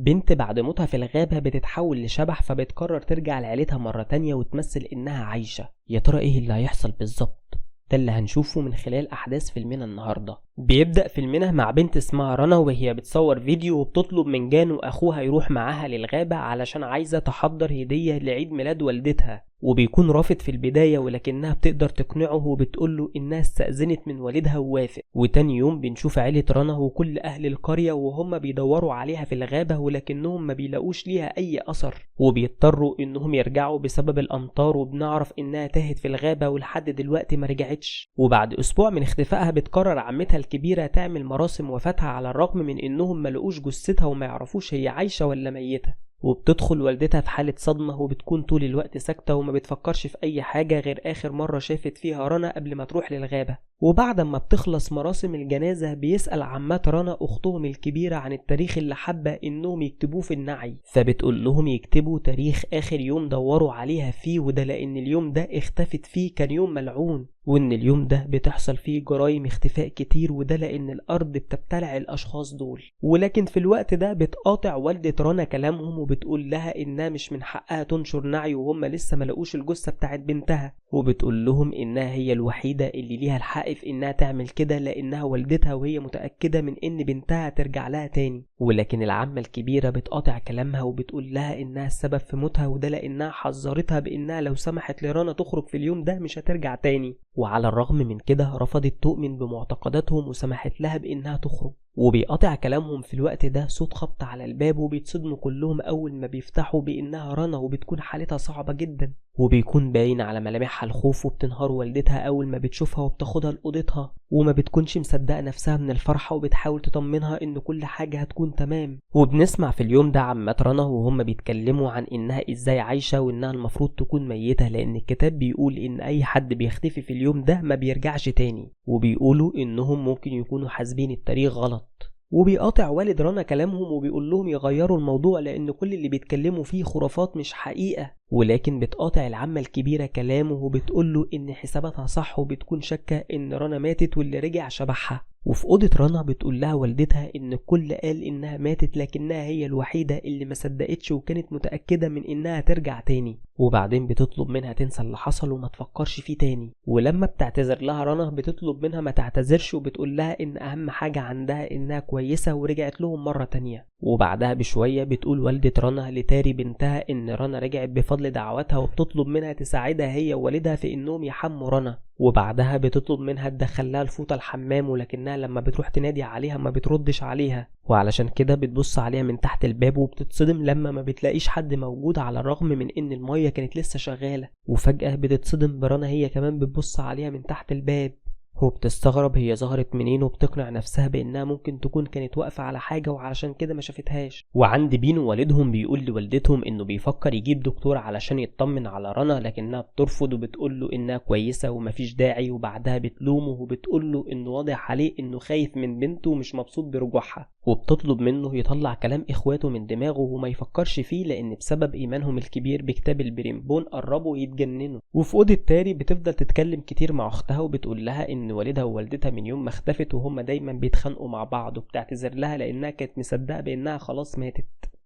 بنت بعد موتها في الغابة بتتحول لشبح، فبتقرر ترجع لعيلتها مرة تانية وتمثل إنها عايشة. يا ترى إيه اللي هيحصل بالظبط؟ ده اللي هنشوفه من خلال أحداث فيلمنا النهاردة. بيبدأ فيلمنا مع بنت اسمها رنا وهي بتصور فيديو وبتطلب من جانو أخوها يروح معاها للغابة علشان عايزة تحضر هدية لعيد ميلاد والدتها، وبيكون رافض في البداية ولكنها بتقدر تقنعه وبتقوله إنها استأذنت من والدها ووافق. وتاني يوم بنشوف عيلة رنا وكل أهل القرية وهم بيدوروا عليها في الغابة ولكنهم ما بيلاقوش ليها أي أثر، وبيضطروا إنهم يرجعوا بسبب الأمطار، وبنعرف إنها تاهت في الغابة ولحد دلوقتي ما رجعتش. وبعد أسبوع من اختفائها بتقرر عمتها الكبيرة تعمل مراسم وفاتها على الرغم من إنهم ما لقوش جثتها وما يعرفوش هي عايشة ولا ميتة. وبتدخل والدتها في حالة صدمة وبتكون طول الوقت ساكتة وما بتفكرش في أي حاجة غير آخر مرة شافت فيها رنا قبل ما تروح للغابة. وبعد ما بتخلص مراسم الجنازة بيسأل عمات رنا أختهم الكبيرة عن التاريخ اللي حابة إنهم يكتبوه في النعي، فبتقول لهم يكتبوا تاريخ آخر يوم دوروا عليها فيه، وده لأن اليوم ده اختفت فيه كان يوم ملعون، وإن اليوم ده بتحصل فيه جرائم اختفاء كتير، وده لأن الأرض بتبتلع الأشخاص دول. ولكن في الوقت ده بتقاطع والدة رنا كلامهم وبتقول لها إنها مش من حقها تنشر نعي وهم لسه ملقوش الجثة بتاعت بنتها، وبتقول لهم إنها هي الوحيدة اللي ليها الحق في إنها تعمل كده لأنها والدتها وهي متأكدة من إن بنتها ترجع لها تاني. ولكن العمة الكبيرة بتقاطع كلامها وبتقول لها إنها السبب في موتها، وده لأنها حذرتها بإنها لو سمحت لرنا تخرج في اليوم ده مش هترجع تاني. وعلى الرغم من كده رفضت تؤمن بمعتقداتهم وسمحت لها بإنها تخرج. وبيقاطع كلامهم في الوقت ده صوت خبط على الباب، وبيتصدموا كلهم أول ما بيفتحوا بإنها رنا، وبتكون حالتها صعبة جدا وبيكون باين على ملامحها الخوف. وبتنهار والدتها أول ما بتشوفها وبتاخدها لأوضتها، وما بتكونش مصدقة نفسها من الفرحة وبتحاول تطمنها إن كل حاجة هتكون تمام. وبنسمع في اليوم ده عمات رنا وهم بيتكلموا عن إنها إزاي عايشة وإنها المفروض تكون ميتة، لأن الكتاب بيقول إن أي حد بيختفي في اليوم ده ما بيرجعش تاني، وبيقولوا إنهم ممكن يكونوا حاسبين التاريخ غلط. وبيقاطع والد رنا كلامهم وبيقول لهم يغيروا الموضوع لأن كل اللي بيتكلموا فيه خرافات مش حقيقة. ولكن بتقاطع العمة الكبيرة كلامه وبتقول له إن حساباتها صح، وبتكون شاكة إن رنا ماتت واللي رجع شبحها. وفي أوضة رنا بتقول لها والدتها إن الكل قال إنها ماتت لكنها هي الوحيدة اللي ما صدقتش وكانت متأكدة من إنها ترجع تاني. وبعدين بتطلب منها تنسى اللي حصل وما تفكرش فيه تاني. ولما بتعتذر لها رنا بتطلب منها ما تعتذرش، وبتقول لها إن أهم حاجة عندها إنها كويسة ورجعت لهم مرة تانية. وبعدها بشوية بتقول والدة رنا لتاري بنتها إن رنا رجعت بفضل دعواتها، وبتطلب منها تساعدها هي ووالدها في إنهم يحموا رنا. وبعدها بتطلب منها تدخلها الفوطة الحمام، ولكنها لما بتروح تنادي عليها ما بتردش عليها، وعلشان كده بتبص عليها من تحت الباب وبتتصدم لما ما بتلاقيش حد موجود على الرغم من إن المية كانت لسه شغالة. وفجأة بتتصدم برنا هي كمان بتبص عليها من تحت الباب وبتستغرب هي ظهرت منين، وبتقنع نفسها بانها ممكن تكون كانت واقفة على حاجة وعلشان كده ما شافتهاش. وعند بينو والدهم بيقول لوالدتهم انه بيفكر يجيب دكتور علشان يطمن على رنا، لكنها بترفض وبتقول له انها كويسة ومفيش داعي. وبعدها بتلومه وبتقول له انه واضح عليه انه خايف من بنته ومش مبسوط برجوعها، وبتطلب منه يطلع كلام اخواته من دماغه وما يفكرش فيه لان بسبب ايمانهم الكبير بكتاب البريمبون قربوا يتجننوا. وفي اوضه تاري بتفضل تتكلم كتير مع اختها وبتقول لها ان والدها ووالدتها من يوم ما اختفت وهم دايما بيتخانقوا مع بعض، وبتعتذر لها لانها كانت مصدقه بانها خلاص ماتت.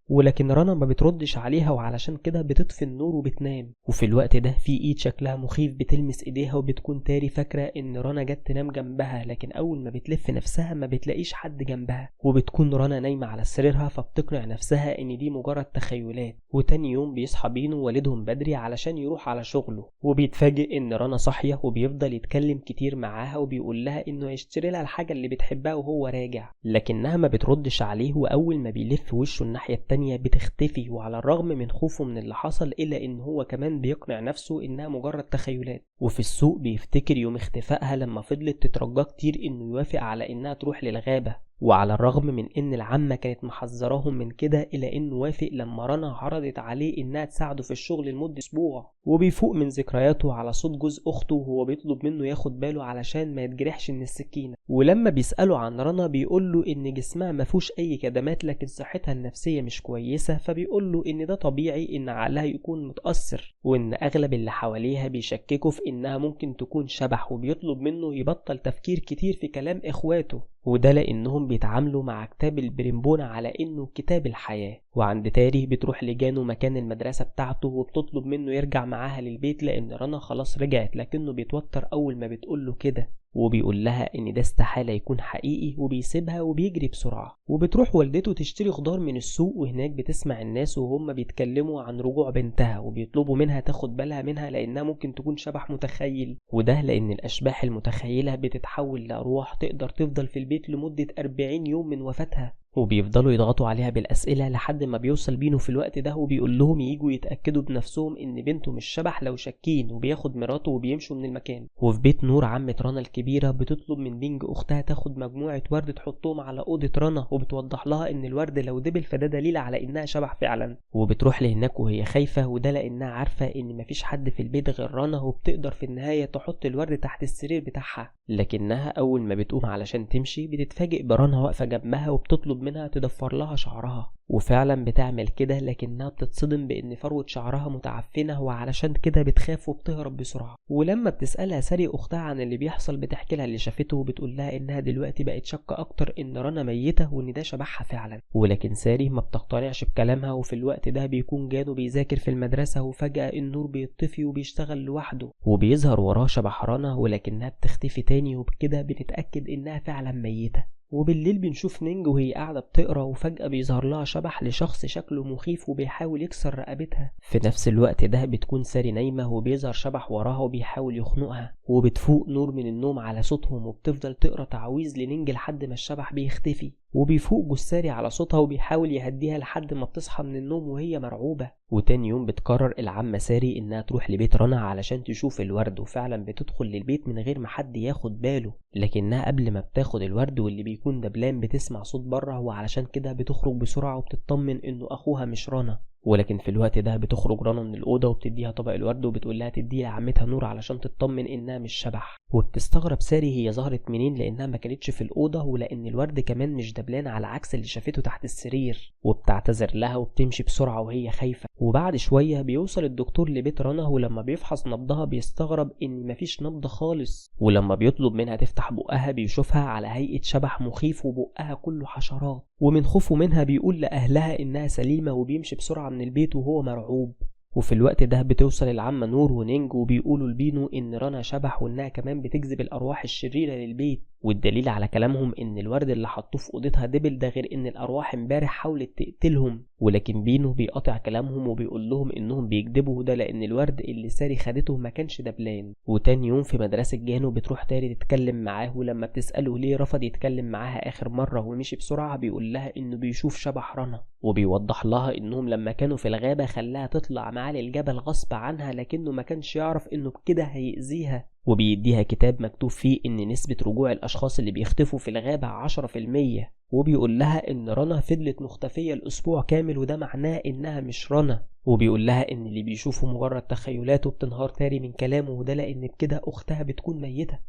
ولكن رنا ما بتردش عليها وعلشان كده بتطفي النور وبتنام. وفي الوقت ده في ايد شكلها مخيف بتلمس ايديها، وبتكون تاري فاكره ان رنا جت تنام جنبها، لكن اول ما بتلف نفسها ما بتلاقيش حد جنبها، وبتكون رنا نايمه على سريرها، فبتقنع نفسها ان دي مجرد تخيلات. وتاني يوم بيصحى بينو والدهم بدري علشان يروح على شغله، وبيتفاجئ ان رنا صاحيه وبيفضل يتكلم كتير معاها وبيقول لها انه يشتري لها الحاجه اللي بتحبها وهو راجع، لكنها ما بتردش عليه. واول ما بيلف وشه الناحيه التانية بتختفي. وعلى الرغم من خوفه من اللي حصل إلا إن هو كمان بيقنع نفسه إنها مجرد تخيلات. وفي السوق بيفتكر يوم اختفائها لما فضلت تترجى كتير إنه يوافق على إنها تروح للغابة، وعلى الرغم من إن العمة كانت محذراهم من كده إلا إنه وافق لما رنا عرضت عليه إنها تساعده في الشغل لمدة أسبوع. وبيفوق من ذكرياته على صوت جوز أخته وهو بيطلب منه ياخد باله علشان ما يتجرحش من السكينة. ولما بيسأله عن رنا بيقوله إن جسمها مفيهوش أي كدمات لكن صحتها النفسية مش كويسة، فبيقوله إن ده طبيعي إن عقلها يكون متأثر، وإن أغلب اللي حواليها بيشككوا في إنها ممكن تكون شبح، وبيطلب منه يبطل تفكير كتير في كلام إخواته. وده لأنهم بيتعاملوا مع كتاب البريمبون على إنه كتاب الحياة. وعند تاري بتروح لجانو مكان المدرسة بتاعته وبتطلب منه يرجع معاها للبيت لأن رنا خلاص رجعت، لكنه بيتوتر أول ما بتقوله كده وبيقول لها إن ده استحالة يكون حقيقي وبيسيبها وبيجري بسرعة. وبتروح والدته تشتري خضار من السوق، وهناك بتسمع الناس وهم بيتكلموا عن رجوع بنتها وبيطلبوا منها تاخد بالها منها لأنها ممكن تكون شبح متخيل، وده لأن الأشباح المتخيلة بتتحول لأرواح تقدر تفضل في البيت لمدة 40 يوم من وفاتها. وبيفضلوا يضغطوا عليها بالأسئلة لحد ما بيوصل بينو في الوقت ده وبيقول لهم ييجوا يتأكدوا بنفسهم إن بنته مش شبح لو شاكين، وبياخد مراته وبيمشوا من المكان. وفي بيت نور عمة رنا الكبيرة بتطلب من بينج أختها تاخد مجموعة ورد تحطهم على أوضة رنا، وبتوضح لها إن الورد لو دبل فده دليل على إنها شبح فعلا. وبتروح لهناك وهي خايفة، وده لأنها عارفة إن مفيش حد في البيت غير رنا، وبتقدر في النهاية تحط الورد تحت السرير بتاعها. لكنها أول ما بتقوم علشان تمشي بتتفاجئ برنا واقفة جنبها وبتطلب منها تضفر لها شعرها، وفعلا بتعمل كده، لكنها بتتصدم بان فروة شعرها متعفنة وعلشان كده بتخاف وبتهرب بسرعة. ولما بتسألها ساري اختها عن اللي بيحصل بتحكي لها اللي شافته، وبتقول لها انها دلوقتي بقت شاكة اكتر ان رنا ميتة وان ده شبحها فعلا. ولكن ساري ما بتقتنعش بكلامها. وفي الوقت ده بيكون جانو بيذاكر في المدرسة، وفجأة النور بيطفي وبيشتغل لوحده وبيظهر وراه شبح رنا، ولكنها بتختفي تاني، وبكده بنتأكد انها فعلا ميتة. وبالليل بنشوف نينج وهي قاعدة بتقرا، وفجأة بيظهر لها شبح لشخص شكله مخيف وبيحاول يكسر رقبتها. في نفس الوقت ده بتكون ساري نايمة وبيظهر شبح وراها وبيحاول يخنقها، وبتفوق نور من النوم على صوتهم وبتفضل تقرا تعويذ لنينج لحد ما الشبح بيختفي. وبيفوق جثاري على صوتها وبيحاول يهديها لحد ما بتصحى من النوم وهي مرعوبة. وتاني يوم بتقرر العمة ساري انها تروح لبيت رنا علشان تشوف الورد، وفعلا بتدخل للبيت من غير ما حد ياخد باله، لكنها قبل ما بتاخد الورد واللي بيكون دبلان بتسمع صوت بره، وعلشان كده بتخرج بسرعة وبتطمن انه اخوها مش رنا. ولكن في الوقت ده بتخرج رنا من الأوضة وبتديها طبق الورد وبتقول لها تديه لعمتها نور علشان تطمن إنها مش شبح. وبتستغرب ساري هي ظهرت منين لأنها ما كانتش في الأوضة، ولأن الورد كمان مش دبلان على عكس اللي شافته تحت السرير. وبتعتذر لها وبتمشي بسرعة وهي خايفة. وبعد شوية بيوصل الدكتور لبيت رنا، ولما بيفحص نبضها بيستغرب إن مفيش نبض خالص. ولما بيطلب منها تفتح بقها بيشوفها على هيئة شبح مخيف وبقها كله حشرات، ومن خوفه منها بيقول لأهلها إنها سليمة وبيمشي بسرعة من البيت وهو مرعوب. وفي الوقت ده بتوصل العمة نور ونينج وبيقولوا لبينو إن رنا شبح وإنها كمان بتجذب الأرواح الشريرة للبيت، والدليل على كلامهم إن الورد اللي حطوه في أوضتها دبل، ده غير إن الأرواح امبارح حاولت تقتلهم. ولكن بينو بيقاطع كلامهم وبيقول لهم إنهم بيكذبوا، ده لأن الورد اللي ساري خدته ما كانش دبلان. وتاني يوم في مدرسة جانو بتروح تاري تتكلم معاه، ولما بتسأله ليه رفض يتكلم معاها آخر مرة ومشي بسرعة بيقول لها إنه بيشوف شبح رنا، وبيوضح لها إنهم لما كانوا في الغابة خلاها تطلع معاه للجبل غصب عنها، لكنه ما كانش يعرف إنه بكده هيأذيها. وبيديها كتاب مكتوب فيه إن نسبة رجوع الأشخاص اللي بيختفوا في الغابة 10%، وبيقول لها إن رنا فضلت مختفية الأسبوع كامل وده معناه إنها مش رنا. وبيقول لها إن اللي بيشوفه مجرد تخيلات، وبتنهار تاري من كلامه، وده لأن بكده أختها بتكون ميتة.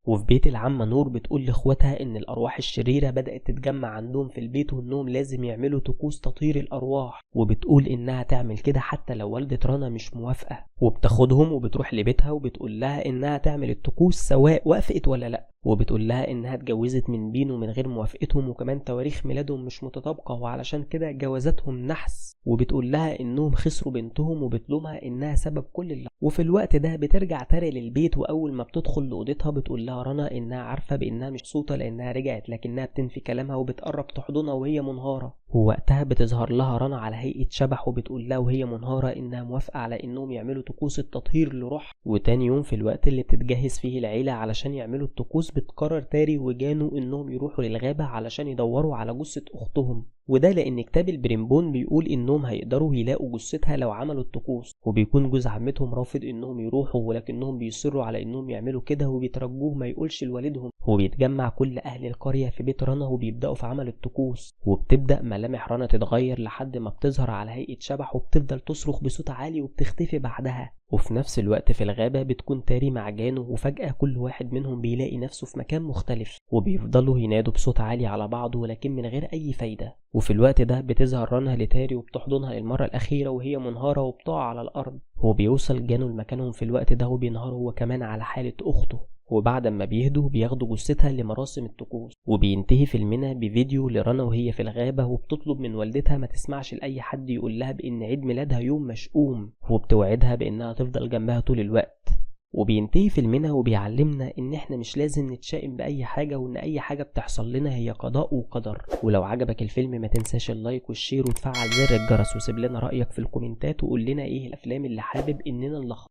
وفي بيت العمة نور بتقول لاخواتها ان الارواح الشريرة بدأت تتجمع عندهم في البيت وانهم لازم يعملوا طقوس تطهير الارواح، وبتقول انها تعمل كده حتى لو والدة رنا مش موافقة. وبتاخدهم وبتروح لبيتها وبتقول لها انها تعمل الطقوس سواء وافقت ولا لا، وبتقول لها انها اتجوزت من بينو من غير موافقتهم، وكمان تواريخ ميلادهم مش متطابقة وعلشان كده جوازاتهم نحس. وبتقول لها انهم خسروا بنتهم وبتلومها انها سبب كل اللي. وفي الوقت ده بترجع تاري للبيت، واول ما بتدخل لاوضتها بتقول لها رنا انها عارفة بانها مش مبسوطة لانها رجعت، لكنها بتنفي كلامها وبتقرب تحضنها وهي منهارة. ووقتها بتظهر لها رنا على هيئة شبح وبتقول لها وهي منهارة انها موافقة على انهم يعملوا طقوس التطهير لروحها. وتاني يوم في الوقت اللي بتتجهز فيه العيلة علشان يعملوا الطقوس بتقرر تاري وجانو انهم يروحوا للغابة علشان يدوروا على جثة اختهم، وده لان كتاب البريمبون بيقول انهم هيقدروا يلاقوا جثتها لو عملوا الطقوس. وبيكون جوز عمتهم رافض انهم يروحوا، ولكنهم بيصروا على انهم يعملوا كده وبيترجوه ما يقولش لوالدهم. وبيتجمع كل اهل القرية في بيت رنا وبيبدأوا في عمل الطقوس، وبتبدأ ملامح رنا تتغير لحد ما بتظهر على هيئة شبح وبتفضل تصرخ بصوت عالي وبتختفي بعدها. وفي نفس الوقت في الغابة بتكون تاري مع جانو، وفجأة كل واحد منهم بيلاقي نفسه في مكان مختلف وبيفضلوا ينادوا بصوت عالي على بعض ولكن من غير أي فايدة. وفي الوقت ده بتظهر رنا لتاري وبتحضنها المرة الأخيرة وهي منهارة وبتقع على الأرض. وبيوصل جانو لمكانهم في الوقت ده وبينهار هو كمان على حالة أخته. وبعد ما بيهدوا بياخدوا جثتها لمراسم الطقوس. وبينتهي فيلمنا بفيديو لرنا وهي في الغابة وبتطلب من والدتها ما تسمعش لأي حد يقول لها بإن عيد ميلادها يوم مشؤوم، وبتوعدها بإنها تفضل جنبها طول الوقت. وبينتهي فيلمنا وبيعلمنا ان احنا مش لازم نتشائم بأي حاجة، وان اي حاجة بتحصل لنا هي قضاء وقدر. ولو عجبك الفيلم ما تنساش اللايك والشير وتفعل زر الجرس، وسيب لنا رأيك في الكومنتات وقول لنا ايه الافلام اللي حابب اننا نلخص.